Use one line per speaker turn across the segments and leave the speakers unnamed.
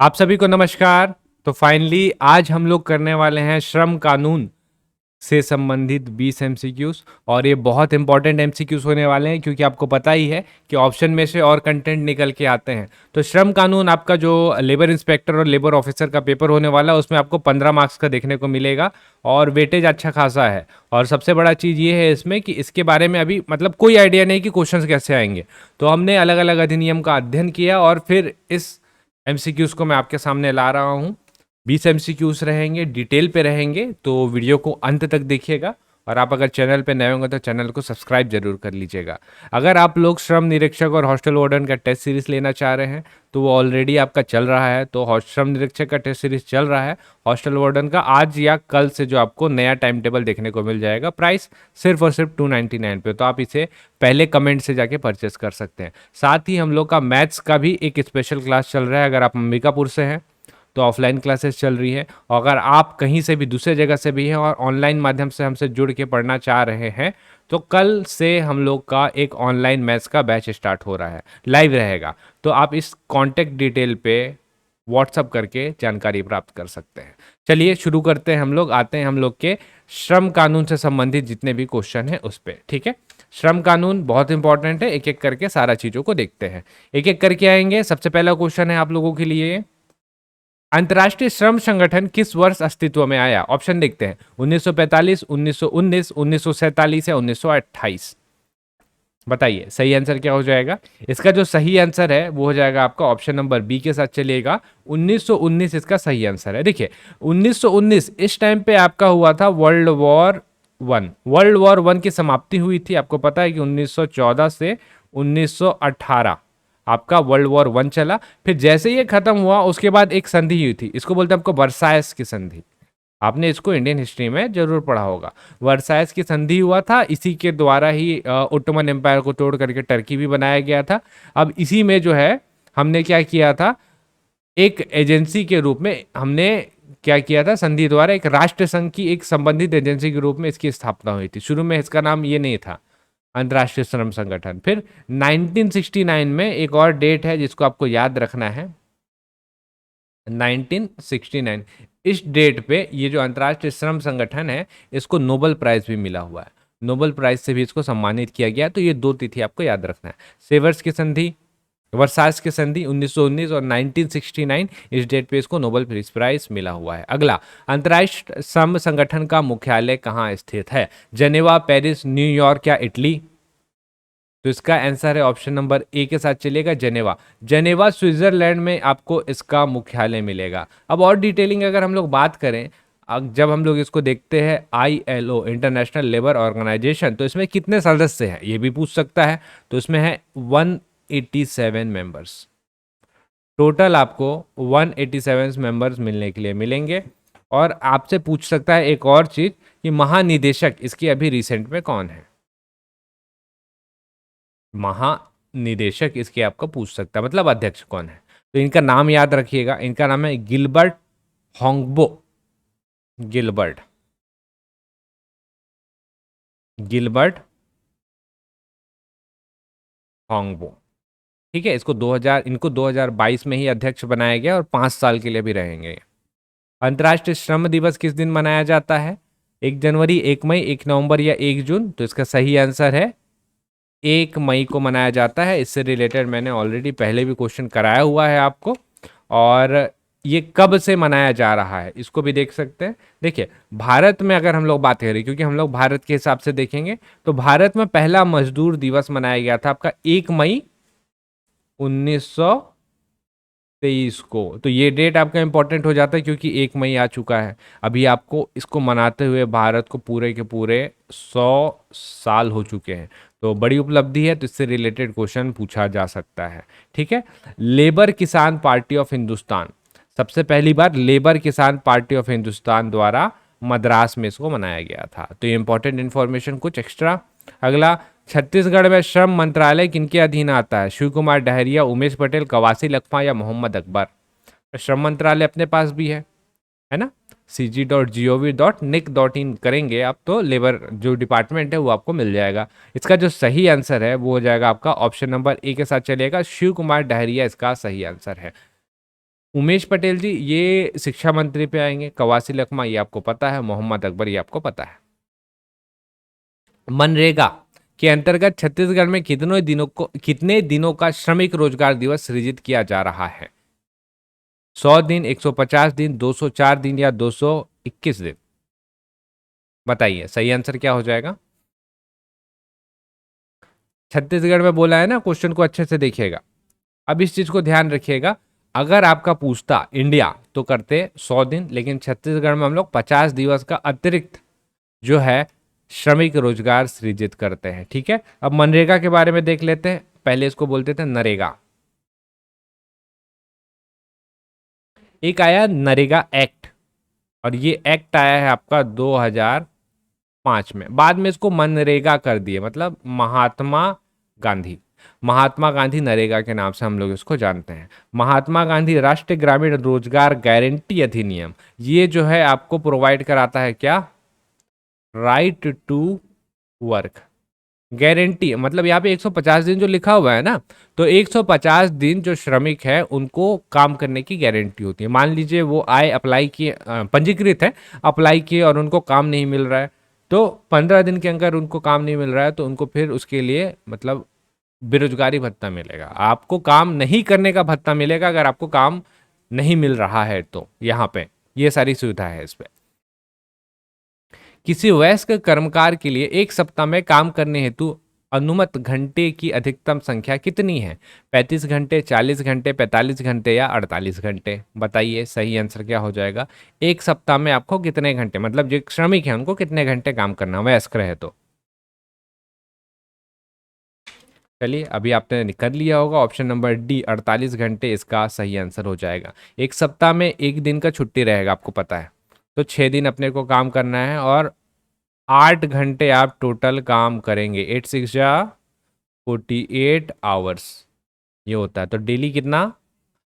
आप सभी को नमस्कार। तो फाइनली आज हम लोग करने वाले हैं श्रम कानून से संबंधित 20 एमसीक्यूज। और ये बहुत इंपॉर्टेंट एमसीक्यूज होने वाले हैं क्योंकि आपको पता ही है कि ऑप्शन में से और कंटेंट निकल के आते हैं। तो श्रम कानून आपका जो लेबर इंस्पेक्टर और लेबर ऑफिसर का पेपर होने वाला है उसमें आपको 15 मार्क्स का देखने को मिलेगा और वेटेज अच्छा खासा है। और सबसे बड़ा चीज़ ये है इसमें कि इसके बारे में अभी मतलब कोई आइडिया नहीं कि क्वेश्चंस कैसे आएंगे। तो हमने अलग अलग अधिनियम का अध्ययन किया और फिर इस एमसीक्यूज को मैं आपके सामने ला रहा हूँ। 20 एमसीक्यूज रहेंगे, डिटेल पे रहेंगे, तो वीडियो को अंत तक देखिएगा। और आप अगर चैनल पे नए होंगे तो चैनल को सब्सक्राइब जरूर कर लीजिएगा। अगर आप लोग श्रम निरीक्षक और हॉस्टल वार्डन का टेस्ट सीरीज लेना चाह रहे हैं तो वो ऑलरेडी आपका चल रहा है। तो श्रम निरीक्षक का टेस्ट सीरीज चल रहा है, हॉस्टल वार्डन का आज या कल से जो आपको नया टाइम टेबल देखने को मिल जाएगा। प्राइस सिर्फ और सिर्फ 299 पे, तो आप इसे पहले कमेंट से जाके परचेस कर सकते हैं। साथ ही हम लोग का मैथ्स का भी एक स्पेशल क्लास चल रहा है। अगर आप अंबिकापुर से हैं तो ऑफलाइन क्लासेस चल रही है, और अगर आप कहीं से भी दूसरे जगह से भी हैं और ऑनलाइन माध्यम से हमसे जुड़ के पढ़ना चाह रहे हैं तो कल से हम लोग का एक ऑनलाइन मैथ्स का बैच स्टार्ट हो रहा है, लाइव रहेगा। तो आप इस कॉन्टैक्ट डिटेल पे व्हाट्सअप करके जानकारी प्राप्त कर सकते हैं। चलिए शुरू करते हैं। हम लोग आते हैं हम लोग के श्रम कानून से संबंधित जितने भी क्वेश्चन है उस पर। ठीक है, श्रम कानून बहुत इंपॉर्टेंट है, एक एक करके सारा चीज़ों को देखते हैं। एक एक करके आएंगे। सबसे पहला क्वेश्चन है आप लोगों के लिए, अंतर्राष्ट्रीय श्रम संगठन किस वर्ष अस्तित्व में आया? ऑप्शन देखते हैं, 1945, 1919, 1947 या 1928। बताइए सही आंसर क्या हो जाएगा। इसका जो सही आंसर है वो हो जाएगा आपका ऑप्शन नंबर बी के साथ चलिएगा, 1919 इसका सही आंसर है। देखिए 1919 इस टाइम पे आपका हुआ था वर्ल्ड वॉर वन की समाप्ति हुई थी। आपको पता है कि 1914 से 1918 आपका वर्ल्ड वॉर 1 चला। फिर जैसे ये खत्म हुआ उसके बाद एक संधि हुई थी, इसको बोलते हैं आपको वर्सायस की संधि। आपने इसको इंडियन हिस्ट्री में जरूर पढ़ा होगा। वर्सायस की संधि हुआ था, इसी के द्वारा ही ओटोमन एम्पायर को तोड़ करके टर्की भी बनाया गया था। अब इसी में जो है हमने क्या किया था, एक एजेंसी के रूप में हमने क्या किया था, संधि द्वारा एक राष्ट्र संघ की एक संबंधित एजेंसी के रूप में इसकी स्थापना हुई थी। शुरू में इसका नाम ये नहीं था, अंतर्राष्ट्रीय श्रम संगठन। फिर 1969 में एक और डेट है जिसको आपको याद रखना है, 1969। इस डेट पे ये जो अंतर्राष्ट्रीय श्रम संगठन है इसको नोबेल प्राइज भी मिला हुआ है, नोबेल प्राइज से भी इसको सम्मानित किया गया। तो ये दो तिथि आपको याद रखना है, सेवर्स की संधि, वर्साइस की संधि 1919 और 1969, इस डेट पे इसको नोबेल पीस प्राइज मिला हुआ है। अगला, अंतर्राष्ट्रीय श्रम संगठन का मुख्यालय कहाँ स्थित है? जेनेवा, पेरिस, न्यूयॉर्क या इटली? तो इसका आंसर है ऑप्शन नंबर ए के साथ चलिएगा, जेनेवा। जेनेवा स्विट्जरलैंड में आपको इसका मुख्यालय मिलेगा। अब और डिटेलिंग अगर हम लोग बात करें, जब हम लोग इसको देखते हैं ILO इंटरनेशनल लेबर ऑर्गेनाइजेशन, तो इसमें कितने सदस्य हैं ये भी पूछ सकता है। तो इसमें है 187 मेंबर्स। टोटल आपको 187 मेंबर्स मिलने के लिए मिलेंगे। और आपसे पूछ सकता है एक और चीज कि महानिदेशक इसकी अभी रिसेंट में कौन है? महानिदेशक इसके आपको पूछ सकता है, मतलब अध्यक्ष कौन है। तो इनका नाम याद रखिएगा, इनका नाम है Gilbert Houngbo. Gilbert Gilbert Houngbo. ठीक है, इनको 2022 में ही अध्यक्ष बनाया गया और 5 साल के लिए भी रहेंगे। अंतर्राष्ट्रीय श्रम दिवस किस दिन मनाया जाता है? 1 जनवरी, 1 मई, 1 नवंबर या 1 जून? तो इसका सही आंसर है 1 मई को मनाया जाता है। इससे रिलेटेड मैंने ऑलरेडी पहले भी क्वेश्चन कराया हुआ है आपको। और ये कब से मनाया जा रहा है इसको भी देख सकते हैं। देखिए भारत में अगर हम लोग बात करें, क्योंकि हम लोग भारत के हिसाब से देखेंगे, तो भारत में पहला मजदूर दिवस मनाया गया था आपका 1 मई 1923 को। तो ये डेट आपका इंपॉर्टेंट हो जाता है क्योंकि 1 मई आ चुका है। अभी आपको इसको मनाते हुए भारत को पूरे के पूरे 100 साल हो चुके हैं। तो बड़ी उपलब्धि है, तो इससे रिलेटेड क्वेश्चन पूछा जा सकता है। ठीक है, लेबर किसान पार्टी ऑफ हिंदुस्तान, सबसे पहली बार लेबर किसान पार्टी ऑफ हिंदुस्तान द्वारा मद्रास में इसको मनाया गया था। तो ये इंपॉर्टेंट इन्फॉर्मेशन कुछ एक्स्ट्रा। अगला, छत्तीसगढ़ में श्रम मंत्रालय किनके अधीन आता है? शिव कुमार डहरिया, उमेश पटेल, कवासी लखमा या मोहम्मद अकबर? श्रम मंत्रालय अपने पास भी है ना। cg.gov.nic.in करेंगे आप तो लेबर जो डिपार्टमेंट है वो आपको मिल जाएगा। इसका जो सही आंसर है वो हो जाएगा आपका ऑप्शन नंबर ए के साथ चलेगा, शिव कुमार डहरिया इसका सही आंसर है। उमेश पटेल जी ये शिक्षा मंत्री पे आएंगे, कवासी लखमा ये आपको पता है, मोहम्मद अकबर ये आपको पता है। मनरेगा के अंतर्गत छत्तीसगढ़ में कितने दिनों का श्रमिक रोजगार दिवस सृजित किया जा रहा है? 100 दिन, 150 दिन, 204 दिन या 221 दिन? बताइए सही आंसर क्या हो जाएगा। छत्तीसगढ़ में बोला है ना, क्वेश्चन को अच्छे से देखिएगा। अब इस चीज को ध्यान रखिएगा, अगर आपका पूछता इंडिया तो करते 100 दिन, लेकिन छत्तीसगढ़ में हम लोग 50 दिवस का अतिरिक्त जो है श्रमिक रोजगार सृजित करते हैं। ठीक है, अब मनरेगा के बारे में देख लेते हैं। पहले इसको बोलते थे नरेगा। एक आया नरेगा एक्ट, और ये एक्ट आया है आपका 2005 में। बाद में इसको मनरेगा कर दिए, मतलब महात्मा गांधी नरेगा के नाम से हम लोग इसको जानते हैं। महात्मा गांधी राष्ट्रीय ग्रामीण रोजगार गारंटी अधिनियम, ये जो है आपको प्रोवाइड कराता है क्या? Right to work guarantee. मतलब यहाँ पे 150 दिन जो लिखा हुआ है ना, तो 150 दिन जो श्रमिक है उनको काम करने की गारंटी होती है। मान लीजिए वो आए, अप्लाई किए, पंजीकृत है, अप्लाई किए और उनको काम नहीं मिल रहा है, तो 15 दिन के अंदर उनको काम नहीं मिल रहा है, तो उनको फिर उसके लिए मतलब बेरोजगारी भत्ता मिलेगा। आपको काम नहीं करने का भत्ता मिलेगा अगर आपको काम नहीं मिल रहा है, तो यहाँ पे ये सारी सुविधा है इस पे। किसी वयस्क कर्मकार के लिए एक सप्ताह में काम करने हेतु अनुमत घंटे की अधिकतम संख्या कितनी है? 35 घंटे, 40 घंटे, 45 घंटे या 48 घंटे? बताइए सही आंसर क्या हो जाएगा। एक सप्ताह में आपको कितने घंटे, मतलब जो श्रमिक है उनको कितने घंटे काम करना, वयस्क रहे तो? चलिए अभी आपने कर लिया होगा, ऑप्शन नंबर डी 48 घंटे इसका सही आंसर हो जाएगा। एक सप्ताह में एक दिन का छुट्टी रहेगा, आपको पता है, तो 6 दिन अपने को काम करना है, और 8 घंटे आप टोटल काम करेंगे। 8 6 जा 48 आवर्स ये होता है। तो डेली कितना?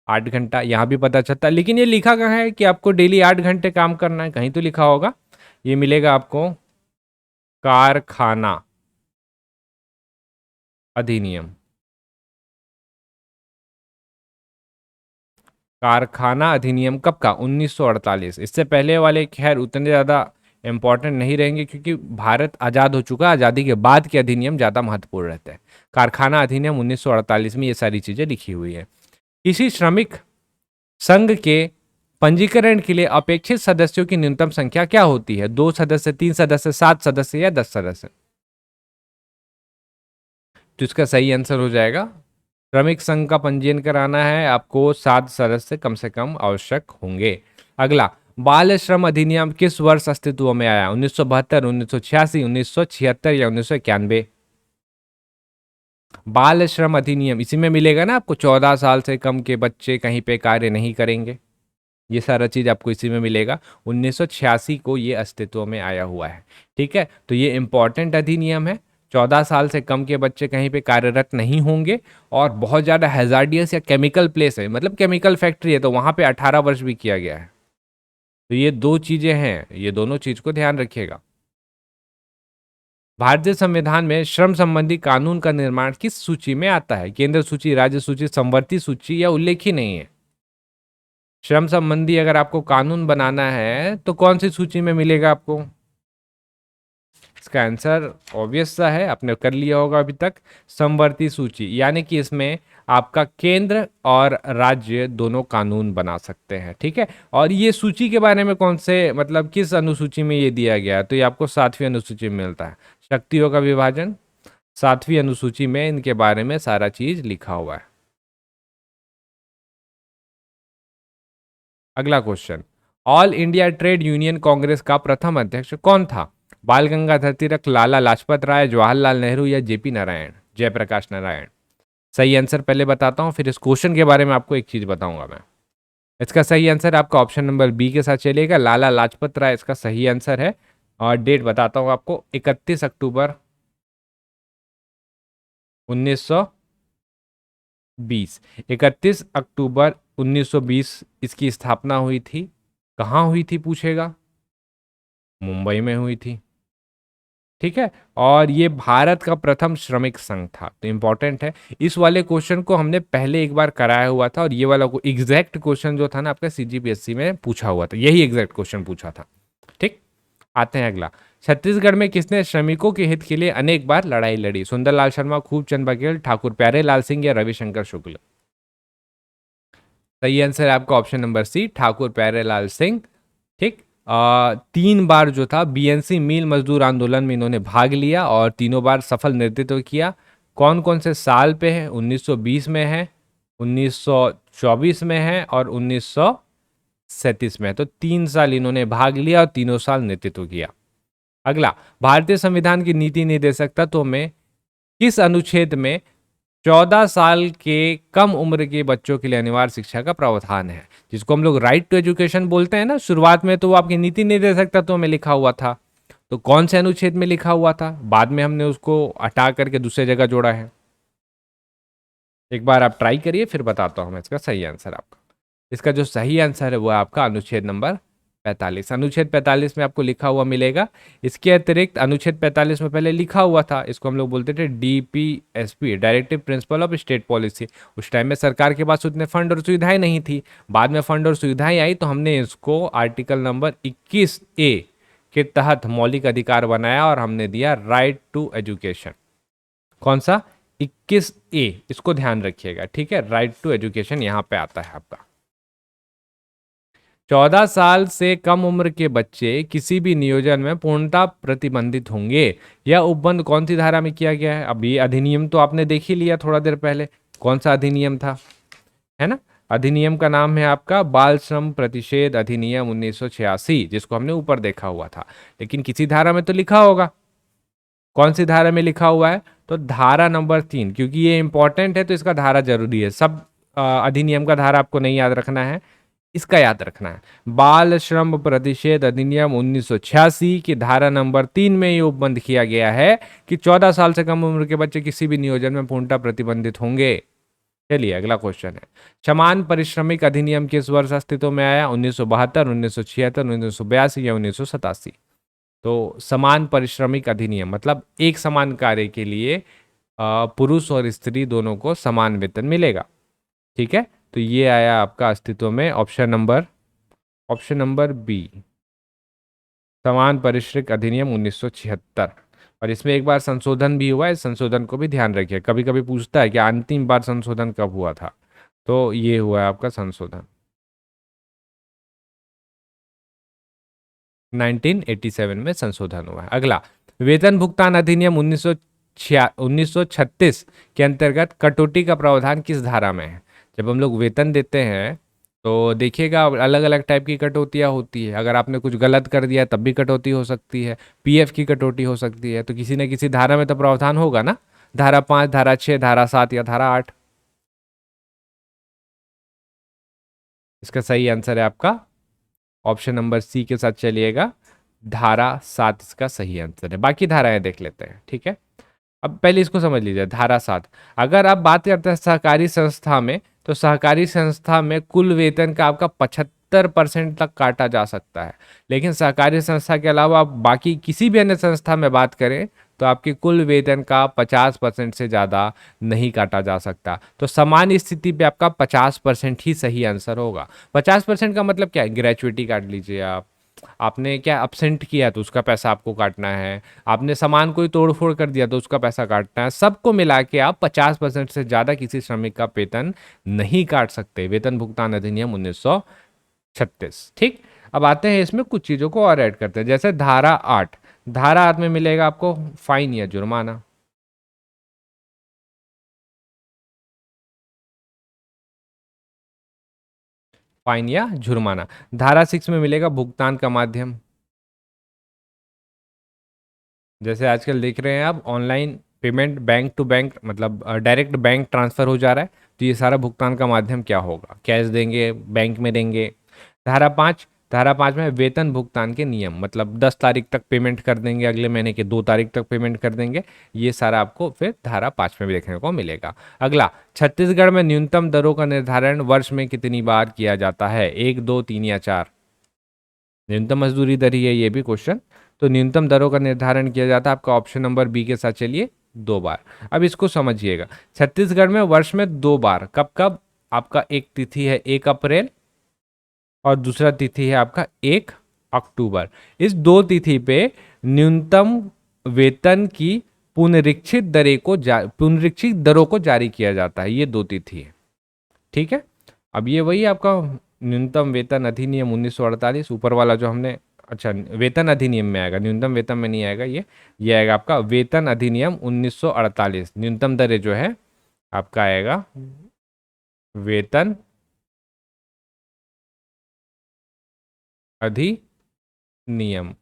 8 घंटा। यहाँ भी पता चलता है, लेकिन ये लिखा कहाँ है कि आपको डेली 8 घंटे काम करना है? कहीं तो लिखा होगा, ये मिलेगा आपको कारखाना अधिनियम। कारखाना अधिनियम कब का? 1948। इससे पहले वाले खैर उतने ज़्यादा इंपॉर्टेंट नहीं रहेंगे, क्योंकि भारत आज़ाद हो चुका है, आज़ादी के बाद के अधिनियम ज़्यादा महत्वपूर्ण रहते हैं। कारखाना अधिनियम 1948 में ये सारी चीज़ें लिखी हुई है। किसी श्रमिक संघ के पंजीकरण के लिए अपेक्षित सदस्यों की न्यूनतम संख्या क्या होती है? 2 सदस्य, 3 सदस्य, 7 सदस्य या 10 सदस्य? तो इसका सही आंसर हो जाएगा, श्रमिक संघ का पंजीयन कराना है आपको 7 सदस्य कम से कम आवश्यक होंगे। अगला, बाल श्रम अधिनियम किस वर्ष अस्तित्व में आया? 1972, 1986, 1976 या 1991? बाल श्रम अधिनियम इसी में मिलेगा ना आपको, 14 साल से कम के बच्चे कहीं पे कार्य नहीं करेंगे, ये सारा चीज आपको इसी में मिलेगा। 1986 को ये अस्तित्व में आया हुआ है। ठीक है, तो ये इंपॉर्टेंट अधिनियम है। 14 साल से कम के बच्चे कहीं पे कार्यरत नहीं होंगे, और बहुत ज़्यादा हैजार्डियस या केमिकल प्लेस है, मतलब केमिकल फैक्ट्री है, तो वहाँ पे 18 वर्ष भी किया गया है। तो ये दो चीज़ें हैं, ये दोनों चीज़ को ध्यान रखिएगा। भारतीय संविधान में श्रम संबंधी कानून का निर्माण किस सूची में आता है? केंद्र सूची, राज्य सूची, समवर्ती सूची या उल्लेख ही नहीं है? श्रम संबंधी अगर आपको कानून बनाना है तो कौन सी सूची में मिलेगा आपको? इसका आंसर ऑब्वियस सा है, आपने कर लिया होगा अभी तक, समवर्ती सूची। यानी कि इसमें आपका केंद्र और राज्य दोनों कानून बना सकते हैं। ठीक है, और ये सूची के बारे में कौन से, मतलब किस अनुसूची में ये दिया गया है? तो ये आपको 7वीं अनुसूची में मिलता है। शक्तियों का विभाजन, 7वीं अनुसूची में इनके बारे में सारा चीज लिखा हुआ है। अगला question, all India trade union Congress का प्रथम अध्यक्ष कौन था? बाल गंगाधर तिलक, लाला लाजपत राय, जवाहरलाल नेहरू या जेपी नारायण, जयप्रकाश नारायण? सही आंसर पहले बताता हूं, फिर इस क्वेश्चन के बारे में आपको एक चीज बताऊंगा मैं। इसका सही आंसर आपका ऑप्शन नंबर बी के साथ चलेगा, लाला लाजपत राय इसका सही आंसर है। और डेट बताता हूं आपको, 31 अक्टूबर 1920। 31 अक्टूबर 1920 इसकी स्थापना हुई थी। कहाँ हुई थी पूछेगा? मुंबई में हुई थी। ठीक है, और ये भारत का प्रथम श्रमिक संघ था, तो इंपॉर्टेंट है। इस वाले क्वेश्चन को हमने पहले एक बार कराया हुआ था, और ये वाला एग्जैक्ट क्वेश्चन जो था ना आपका सीजीपीएससी में पूछा हुआ था, यही एग्जैक्ट क्वेश्चन पूछा था। ठीक, आते हैं अगला। छत्तीसगढ़ में किसने श्रमिकों के हित के लिए अनेक बार लड़ाई लड़ी? सुंदरलाल शर्मा, खूबचंद बघेल, ठाकुर प्यारेलाल सिंह या रविशंकर शुक्ल? सही आंसर है आपका option number C, Thakur Pyarelal Singh. ठीक, 3 बार जो था बीएनसी मील मजदूर आंदोलन में इन्होंने भाग लिया और तीनों बार सफल नेतृत्व किया। कौन कौन से साल पे है? 1920 में है, 1924 में है और 1937 में है। तो 3 साल इन्होंने भाग लिया और तीनों साल नेतृत्व किया। अगला, भारतीय संविधान की नीति निर्देशक तत्वों में किस अनुच्छेद में 14 साल के कम उम्र के बच्चों के लिए अनिवार्य शिक्षा का प्रावधान है, जिसको हम लोग राइट टू एजुकेशन बोलते हैं ना? शुरुआत में तो वो आपकी नीति निर्देशक तत्वों में लिखा हुआ था, तो कौन से अनुच्छेद में लिखा हुआ था? बाद में हमने उसको हटा करके दूसरे जगह जोड़ा है। एक बार आप ट्राई करिए, फिर बताता हूं मैं इसका सही आंसर आपका। इसका जो सही आंसर है वो है आपका अनुच्छेद नंबर 45। अनुच्छेद 45 में आपको लिखा हुआ मिलेगा। इसके अतिरिक्त अनुच्छेद 45 में पहले लिखा हुआ था, इसको हम लोग बोलते थे DPSP, directive principle of state policy. उस टाइम में सरकार के पास उतने फंड और सुविधाएं नहीं थी। बाद में फंड और सुविधाएं आई तो हमने इसको आर्टिकल नंबर 21A के तहत मौलिक अधिकार बनाया और हमने दिया राइट टू एजुकेशन। कौन सा? 21A, इसको ध्यान रखिएगा। ठीक है, राइट टू एजुकेशन यहां पे आता है आपका। 14 साल से कम उम्र के बच्चे किसी भी नियोजन में पूर्णतः प्रतिबंधित होंगे। यह उपबंध कौन सी धारा में किया गया है? अब ये अधिनियम तो आपने देख ही लिया थोड़ा देर पहले, कौन सा अधिनियम था, है ना? अधिनियम का नाम है आपका बाल श्रम प्रतिषेध अधिनियम 1986, जिसको हमने ऊपर देखा हुआ था। लेकिन किसी धारा में तो लिखा होगा, कौन सी धारा में लिखा हुआ है? तो धारा नंबर 3, क्योंकि ये इंपॉर्टेंट है तो इसका धारा जरूरी है। सब अधिनियम का धारा आपको नहीं याद रखना है, इसका याद रखना है। बाल श्रम प्रतिषेध अधिनियम 1986 की धारा नंबर 3 में ये उपबंध किया गया है कि 14 साल से कम उम्र के बच्चे किसी भी नियोजन में पूर्णतः प्रतिबंधित होंगे। चलिए अगला क्वेश्चन है, समान पारिश्रमिक अधिनियम किस वर्ष अस्तित्व में आया? 1972, 1976, 1982 या 1987? तो समान पारिश्रमिक अधिनियम मतलब एक समान कार्य के लिए पुरुष और स्त्री दोनों को समान वेतन मिलेगा। ठीक है, तो ये आया आपका अस्तित्व में ऑप्शन नंबर बी, समान पारिश्रमिक अधिनियम 1976। और इसमें एक बार संशोधन भी हुआ है, इस संशोधन को भी ध्यान रखिए। कभी कभी पूछता है कि अंतिम बार संशोधन कब हुआ था, तो ये हुआ है आपका संशोधन 1987 में संशोधन हुआ है। अगला, वेतन भुगतान अधिनियम 1936 के अंतर्गत कटौती का प्रावधान किस धारा में है? जब हम लोग वेतन देते हैं तो देखिएगा अलग अलग टाइप की कटौतियाँ होती है। अगर आपने कुछ गलत कर दिया तब भी कटौती हो सकती है, पीएफ की कटौती हो सकती है। तो किसी न किसी धारा में तो प्रावधान होगा ना, धारा 5, धारा 6, धारा 7 या धारा 8? इसका सही आंसर है आपका ऑप्शन नंबर सी के साथ चलिएगा, धारा 7 इसका सही आंसर है। बाकी धाराएं देख लेते हैं। ठीक है, अब पहले इसको समझ लीजिए। धारा 7, अगर आप बात करते हैं सहकारी संस्था में, तो सहकारी संस्था में कुल वेतन का आपका 75% तक काटा जा सकता है। लेकिन सहकारी संस्था के अलावा आप बाकी किसी भी अन्य संस्था में बात करें तो आपके कुल वेतन का 50% से ज़्यादा नहीं काटा जा सकता। तो सामान्य स्थिति पे आपका 50% ही सही आंसर होगा। 50% का मतलब क्या है? ग्रेचुइटी काट लीजिए आप, आपने क्या अपसेंट किया तो उसका पैसा आपको काटना है, आपने सामान कोई तोड़फोड़ कर दिया तो उसका पैसा काटना है। सबको मिला के आप 50% से ज़्यादा किसी श्रमिक का वेतन नहीं काट सकते। वेतन भुगतान अधिनियम 1936। ठीक, अब आते हैं इसमें कुछ चीज़ों को और ऐड करते हैं, जैसे धारा 8। धारा 8 में मिलेगा आपको फाइन या जुर्माना। फाइन या जुर्माना। धारा 6 में मिलेगा भुगतान का माध्यम। जैसे आजकल देख रहे हैं आप online payment, bank to bank, मतलब डायरेक्ट बैंक ट्रांसफर हो जा रहा है, तो ये सारा भुगतान का माध्यम क्या होगा? कैश देंगे, बैंक में देंगे। धारा 5, धारा 5 में वेतन भुगतान के नियम, मतलब 10 तारीख तक पेमेंट कर देंगे, अगले महीने के 2 तारीख तक पेमेंट कर देंगे। ये सारा आपको फिर धारा 5 में भी देखने को मिलेगा। अगला, छत्तीसगढ़ में न्यूनतम दरों का निर्धारण वर्ष में कितनी बार किया जाता है? 1, 2, 3 या 4? न्यूनतम मजदूरी दर ही है ये भी क्वेश्चन, तो न्यूनतम दरों का निर्धारण किया जाता है आपका ऑप्शन नंबर बी के साथ। चलिए 2 बार, अब इसको समझिएगा। छत्तीसगढ़ में वर्ष में 2 बार, कब कब? आपका एक तिथि है 1 अप्रैल और दूसरा तिथि है आपका 1 अक्टूबर। इस 2 तिथि पे न्यूनतम वेतन की पुनरीक्षित दरों को जारी किया जाता है। ये 2 तिथि है, ठीक है। अब ये वही आपका न्यूनतम वेतन अधिनियम 1948 ऊपर वाला जो हमने, अच्छा वेतन अधिनियम में आएगा, न्यूनतम वेतन में नहीं आएगा। ये आएगा आपका वेतन अधिनियम 1948। न्यूनतम दरें जो है आपका आएगा वेतन अधिनियम,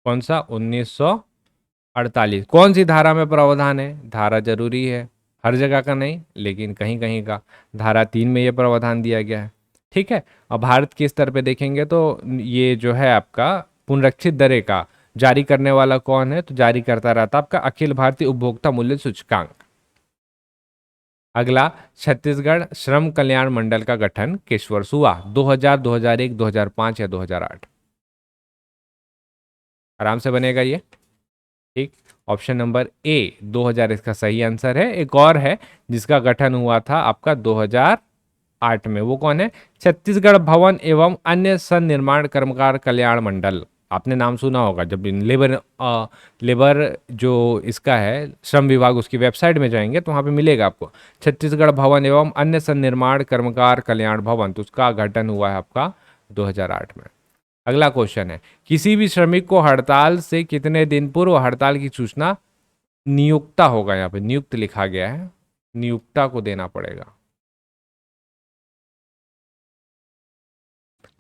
कौन सा? 1948। कौन सी धारा में प्रावधान है? धारा जरूरी है, हर जगह का नहीं लेकिन कहीं कहीं का। धारा 3 में ये प्रावधान दिया गया है, ठीक है। अब भारत के स्तर पे देखेंगे तो ये जो है आपका पुनरीक्षित दरें का जारी करने वाला कौन है? तो जारी करता रहता आपका अखिल भारतीय उपभोक्ता मूल्य सूचकांक। अगला, छत्तीसगढ़ श्रम कल्याण मंडल का गठन किस वर्ष हुआ? 2000, 2001, 2005 या 2008? आराम से बनेगा ये, ठीक। ऑप्शन नंबर ए 2000 इसका सही आंसर है। एक और है जिसका गठन हुआ था आपका 2008 में, वो कौन है? छत्तीसगढ़ भवन एवं अन्य संनिर्माण कर्मकार कल्याण मंडल। आपने नाम सुना होगा, जब लेबर जो इसका है श्रम विभाग, उसकी वेबसाइट में जाएंगे तो वहाँ पे मिलेगा आपको छत्तीसगढ़ भवन एवं अन्य संनिर्माण कर्मकार कल्याण भवन, तो उसका गठन हुआ है आपका 2008 में। अगला क्वेश्चन है, किसी भी श्रमिक को हड़ताल से कितने दिन पूर्व हड़ताल की सूचना नियुक्ता होगा? यहाँ पे नियुक्त लिखा गया है, नियुक्ता को देना पड़ेगा,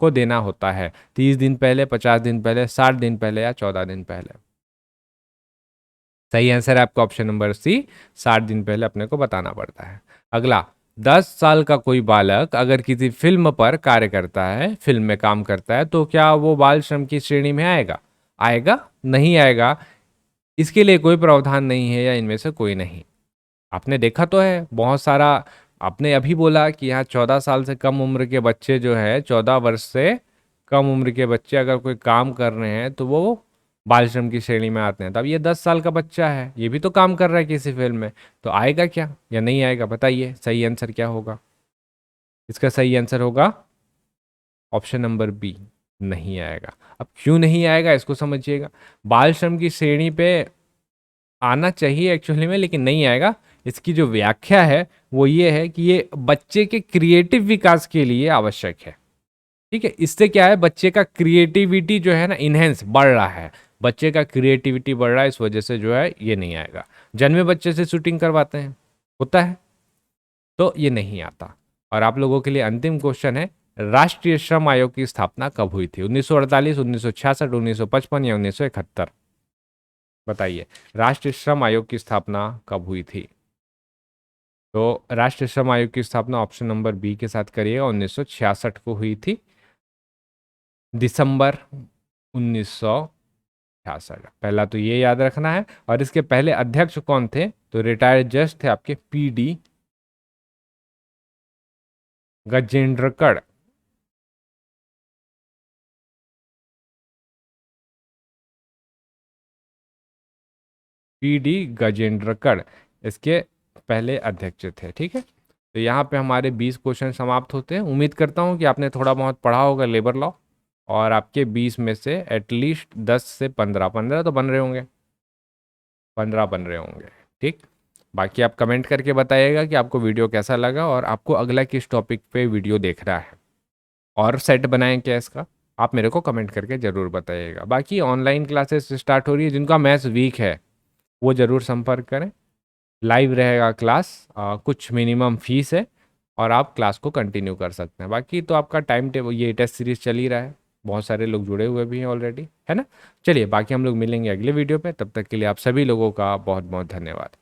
को देना होता है। 30 दिन पहले, 50 दिन पहले, 60 दिन पहले या 14 दिन पहले? सही आंसर है आपका ऑप्शन नंबर सी, 60 दिन पहले अपने को बताना पड़ता है। अगला, 10 साल का कोई बालक अगर किसी फिल्म पर कार्य करता है, फिल्म में काम करता है, तो क्या वो बाल श्रम की श्रेणी में आएगा? आएगा? नहीं आएगा? इसके लिए कोई प्रावधान नहीं है या इनमें से कोई नहीं? आपने देखा तो है बहुत सारा, आपने अभी बोला कि यहाँ 14 साल से कम उम्र के बच्चे जो है, 14 वर्ष से कम उम्र के बच्चे अगर कोई काम कर रहे हैं तो वो बाल श्रम की श्रेणी में आते हैं। तब ये 10 साल का बच्चा है, ये भी तो काम कर रहा है किसी फिल्म में, तो आएगा क्या या नहीं आएगा? बताइए सही आंसर क्या होगा? इसका सही आंसर होगा ऑप्शन नंबर बी, नहीं आएगा। अब क्यों नहीं आएगा इसको समझिएगा। बाल श्रम की श्रेणी पे आना चाहिए एक्चुअली में, लेकिन नहीं आएगा। इसकी जो व्याख्या है वो ये है कि ये बच्चे के क्रिएटिव विकास के लिए आवश्यक है, ठीक है। इससे क्या है, बच्चे का क्रिएटिविटी जो है ना इनहेंस बढ़ रहा है, बच्चे का क्रिएटिविटी बढ़ रहा है, इस वजह से जो है ये नहीं आएगा। जन्मे बच्चे से शूटिंग करवाते हैं, होता है, तो ये नहीं आता। और आप लोगों के लिए अंतिम क्वेश्चन है, राष्ट्रीय श्रम आयोग की स्थापना कब हुई थी? 1948, 1966, 1955 या 1971? बताइए, राष्ट्रीय श्रम आयोग की स्थापना कब हुई थी? तो राष्ट्रीय श्रम आयोग की स्थापना ऑप्शन नंबर बी के साथ करिएगा, 1966 को हुई थी, दिसंबर 1966। पहला तो ये याद रखना है। और इसके पहले अध्यक्ष कौन थे? तो रिटायर्ड जज थे आपके पीडी गजेंद्रकड़। पीडी गजेंद्रकड़ इसके पहले अध्यक्ष थे, ठीक है। तो यहाँ पे हमारे 20 क्वेश्चन समाप्त होते हैं। उम्मीद करता हूँ कि आपने थोड़ा बहुत पढ़ा होगा लेबर लॉ, और आपके 20 में से एटलीस्ट 10 से 15 तो बन रहे होंगे, 15 बन रहे होंगे, ठीक। बाकी आप कमेंट करके बताइएगा कि आपको वीडियो कैसा लगा और आपको अगला किस टॉपिक पे वीडियो देखना है, और सेट बनाएं क्या इसका, आप मेरे को कमेंट करके ज़रूर बताइएगा। बाकी ऑनलाइन क्लासेस स्टार्ट हो रही है, जिनका मैथ्स वीक है वो ज़रूर संपर्क करें। लाइव रहेगा क्लास, कुछ मिनिमम फीस है और आप क्लास को कंटिन्यू कर सकते हैं। बाकी तो आपका टाइम टेबल, ये टेस्ट सीरीज चल ही रहा है, बहुत सारे लोग जुड़े हुए भी हैं ऑलरेडी, है ना। चलिए, बाकी हम लोग मिलेंगे अगले वीडियो पे, तब तक के लिए आप सभी लोगों का बहुत बहुत धन्यवाद।